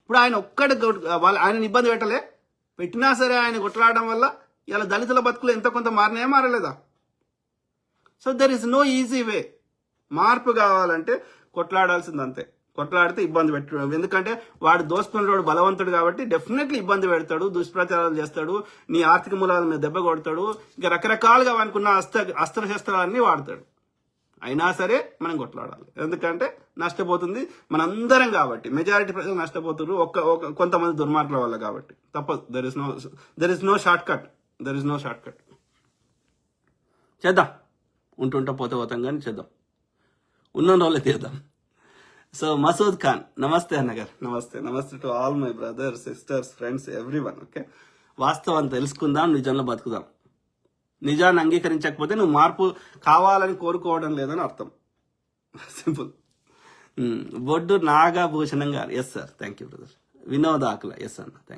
ఇప్పుడు ఆయన ఒక్కడి ఆయన ఇబ్బంది పెట్టినా సరే ఆయన కొట్లాడడం వల్ల ఇలా దళితుల బతుకులు ఎంతో కొంత మారినాయా మారలేదా? So there is no easy way. మార్పు కావాలంటే కొట్లాడాల్సింది అంతే. కొట్లాడితే ఇబ్బంది పెట్టడం, ఎందుకంటే వాడు దోసుకునేవాడు బలవంతుడు కాబట్టి డెఫినెట్లీ ఇబ్బంది పెడతాడు, దుష్ప్రచారాలు చేస్తాడు, నీ ఆర్థిక మూలాల మీద దెబ్బ కొడతాడు, ఇంకా రకరకాలుగా అనుకున్న అస్త్రశస్త్రాలన్నీ వాడతాడు. అయినా సరే మనం కొట్లాడాలి, ఎందుకంటే నష్టపోతుంది మనందరం కాబట్టి. మెజారిటీ ప్రజలు నష్టపోతున్నారు కొంతమంది దుర్మార్గుల వల్ల కాబట్టి. తప్పదు. There is no short cut. చేద్దాం, ఉంటుంటా పోతాం కానీ చేద్దాం, ఉన్న రోజులే తీద్దాం. సో మసూద్ ఖాన్, నమస్తే అన్నగారు. నమస్తే to all my brothers, sisters, friends, everyone. Okay, వాస్తవాన్ని తెలుసుకుందాం, నిజంలో బతుకుదాం. నిజాన్ని అంగీకరించకపోతే నువ్వు మార్పు కావాలని కోరుకోవడం లేదని అర్థం. సింపుల్. బొడ్డు నాగభూషణం గారు, yes sir, thank you brother. Vinod Akula, yes అన్న, థ్యాంక్ యూ.